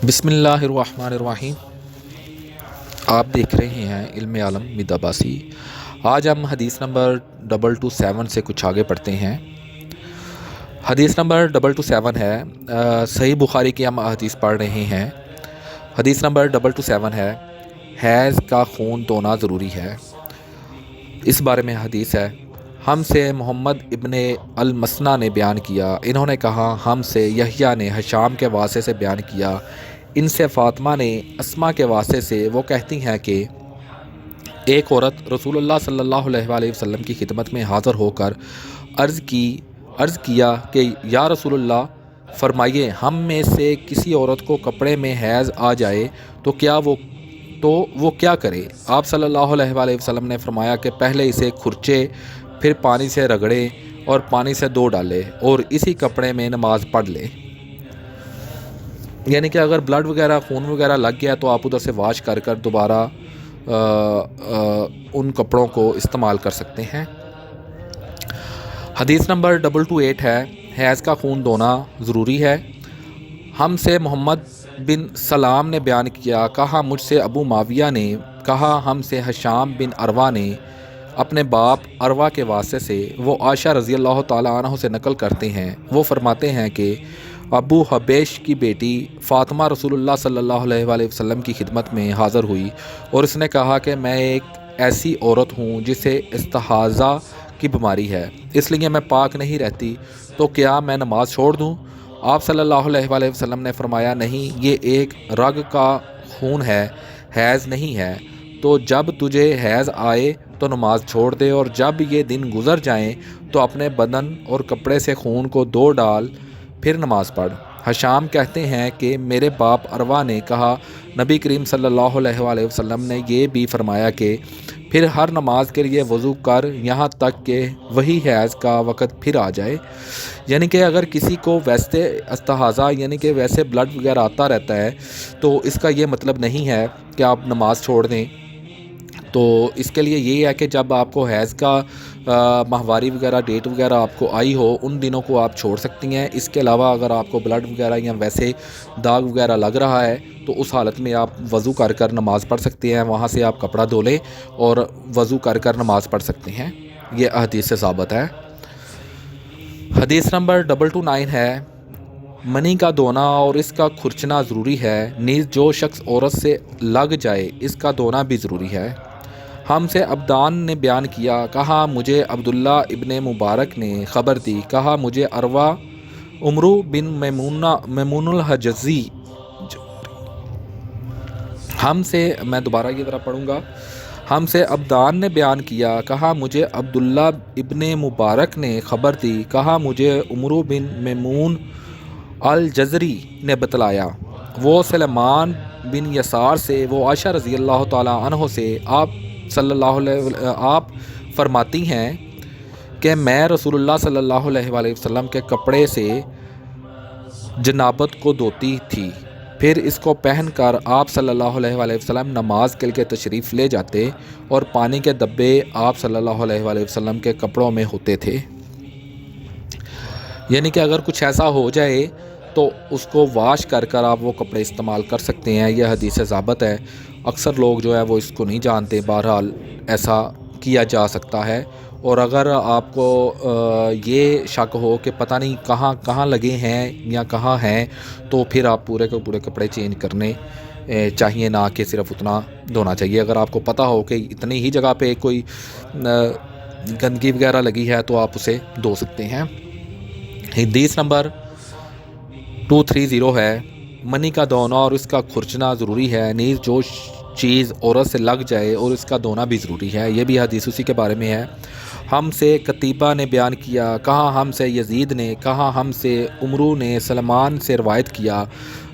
بسم اللہ الرحمن الرحیم۔ آپ دیکھ رہے ہیں علم عالم مد عباسی۔ آج ہم حدیث نمبر 227 سے کچھ آگے پڑھتے ہیں۔ حدیث نمبر 227 ہے، صحیح بخاری کی ہم حدیث پڑھ رہے ہیں۔ حدیث نمبر 227 ہے، حیض کا خون دھونا ضروری ہے۔ اس بارے میں حدیث ہے، ہم سے محمد ابن المثنیٰ نے بیان کیا، انہوں نے کہا ہم سے یحییٰ نے ہشام کے واسطے سے بیان کیا، ان سے فاطمہ نے اسما کے واسطے سے، وہ کہتی ہیں کہ ایک عورت رسول اللہ صلی اللہ علیہ وآلہ وسلم کی خدمت میں حاضر ہو کر عرض کیا کہ یا رسول اللہ، فرمائیے ہم میں سے کسی عورت کو کپڑے میں حیض آ جائے تو وہ کیا کرے؟ آپ صلی اللہ علیہ وآلہ وسلم نے فرمایا کہ پہلے اسے کھرچے، پھر پانی سے رگڑے اور پانی سے دھو ڈالے اور اسی کپڑے میں نماز پڑھ لے۔ یعنی کہ اگر بلڈ وغیرہ خون وغیرہ لگ گیا تو آپ ادھر سے واش کر دوبارہ ان کپڑوں کو استعمال کر سکتے ہیں۔ حدیث نمبر 228 ہے، حیض کا خون دھونا ضروری ہے۔ ہم سے محمد بن سلام نے بیان کیا، کہا مجھ سے ابو معاویہ نے، کہا ہم سے ہشام بن عروہ نے اپنے باپ عروہ کے واسطے سے، وہ عائشہ رضی اللہ تعالیٰ عنہ سے نقل کرتے ہیں، وہ فرماتے ہیں کہ ابو حبیش کی بیٹی فاطمہ رسول اللہ صلی اللہ علیہ وآلہ وسلم کی خدمت میں حاضر ہوئی اور اس نے کہا کہ میں ایک ایسی عورت ہوں جسے استحاضہ کی بیماری ہے، اس لیے میں پاک نہیں رہتی، تو کیا میں نماز چھوڑ دوں؟ آپ صلی اللہ علیہ وآلہ وسلم نے فرمایا نہیں، یہ ایک رگ کا خون ہے، حیض نہیں ہے، تو جب تجھے حیض آئے تو نماز چھوڑ دے، اور جب یہ دن گزر جائیں تو اپنے بدن اور کپڑے سے خون کو دھو ڈال، پھر نماز پڑھ۔ ہشام کہتے ہیں کہ میرے باپ عروہ نے کہا نبی کریم صلی اللہ علیہ وآلہ وسلم نے یہ بھی فرمایا کہ پھر ہر نماز کے لیے وضو کر، یہاں تک کہ وہی حیض کا وقت پھر آ جائے۔ یعنی کہ اگر کسی کو ویسے استحاضہ یعنی کہ ویسے بلڈ وغیرہ آتا رہتا ہے تو اس کا یہ مطلب نہیں ہے کہ آپ نماز چھوڑ دیں۔ تو اس کے لیے یہی ہے کہ جب آپ کو حیض کا ماہواری وغیرہ ڈیٹ وغیرہ آپ کو آئی ہو، ان دنوں کو آپ چھوڑ سکتی ہیں۔ اس کے علاوہ اگر آپ کو بلڈ وغیرہ یا ویسے داغ وغیرہ لگ رہا ہے تو اس حالت میں آپ وضو کر نماز پڑھ سکتے ہیں، وہاں سے آپ کپڑا دھو لیں اور وضو کر نماز پڑھ سکتے ہیں۔ یہ حدیث سے ثابت ہے۔ حدیث نمبر 229 ہے، منی کا دھونا اور اس کا کھرچنا ضروری ہے، نیز جو شخص عورت سے لگ جائے اس کا دھونا بھی ضروری ہے۔ ہم سے عبدان نے بیان کیا، کہا مجھے عبداللہ ابن مبارک نے خبر دی، کہا مجھے عروہ عمرو بن میمون الحجزی میں دوبارہ یہ طرح پڑھوں گا۔ ہم سے عبدان نے بیان کیا، کہا مجھے عبداللہ ابن مبارک نے خبر دی، کہا مجھے عمرو بن میمون الجزری نے بتلایا، وہ سلیمان بن یسار سے، وہ عائشہ رضی اللہ تعالیٰ عنہ سے، آپ فرماتی ہیں کہ میں رسول اللہ صلی اللہ علیہ وآلہ وسلم کے کپڑے سے جنابت کو دھوتی تھی، پھر اس کو پہن کر آپ صلی اللہ علیہ وآلہ وسلم نماز کے لیے تشریف لے جاتے اور پانی کے دبے آپ صلی اللہ علیہ وآلہ وسلم کے کپڑوں میں ہوتے تھے۔ یعنی کہ اگر کچھ ایسا ہو جائے تو اس کو واش کر آپ وہ کپڑے استعمال کر سکتے ہیں۔ یہ حدیث سے ثابت ہے۔ اکثر لوگ جو ہے وہ اس کو نہیں جانتے، بہرحال ایسا کیا جا سکتا ہے۔ اور اگر آپ کو یہ شک ہو کہ پتہ نہیں کہاں لگے ہیں یا کہاں ہیں، تو پھر آپ پورے کے پورے کپڑے چینج کرنے چاہیے، نہ کہ صرف اتنا دھونا چاہیے۔ اگر آپ کو پتہ ہو کہ اتنی ہی جگہ پہ کوئی گندگی وغیرہ لگی ہے تو آپ اسے دھو سکتے ہیں۔ حدیث نمبر 230 ہے، منی کا دھونا اور اس کا کھرچنا ضروری ہے، نیز جو چیز عورت سے لگ جائے اور اس کا دھونا بھی ضروری ہے۔ یہ بھی حدیث اسی کے بارے میں ہے۔ ہم سے قتیبہ نے بیان کیا، کہا ہم سے یزید نے، کہا ہم سے عمرو نے سلمان سے روایت کیا،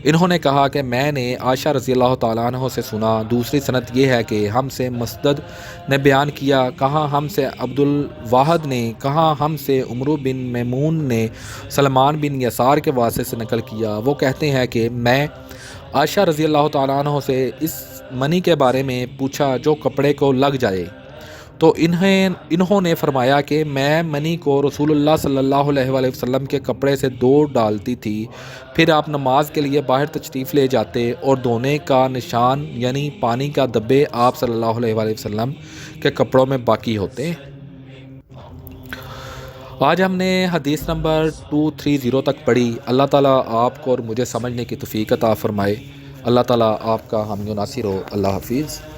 انہوں نے کہا کہ میں نے عائشہ رضی اللہ تعالیٰ عنہ سے سنا۔ دوسری سند یہ ہے کہ ہم سے مسدد نے بیان کیا، کہا ہم سے عبد الواحد نے، کہا ہم سے عمرو بن میمون نے سلمان بن یسار کے واسطے سے نقل کیا، وہ کہتے ہیں کہ میں عائشہ رضی اللہ تعالیٰ عنہ سے اس منی کے بارے میں پوچھا جو کپڑے کو لگ جائے، تو انہوں نے فرمایا کہ میں منی کو رسول اللہ صلی اللہ علیہ وآلہ وسلم کے کپڑے سے دھو ڈالتی تھی، پھر آپ نماز کے لیے باہر تشریف لے جاتے اور دھونے کا نشان یعنی پانی کا دبے آپ صلی اللہ علیہ وآلہ وسلم کے کپڑوں میں باقی ہوتے۔ آج ہم نے حدیث نمبر 230 تک پڑھی۔ اللہ تعالیٰ آپ کو اور مجھے سمجھنے کی توفیق عطا فرمائے۔ اللہ تعالیٰ آپ کا حامی و ناصر ہو۔ اللہ حافظ۔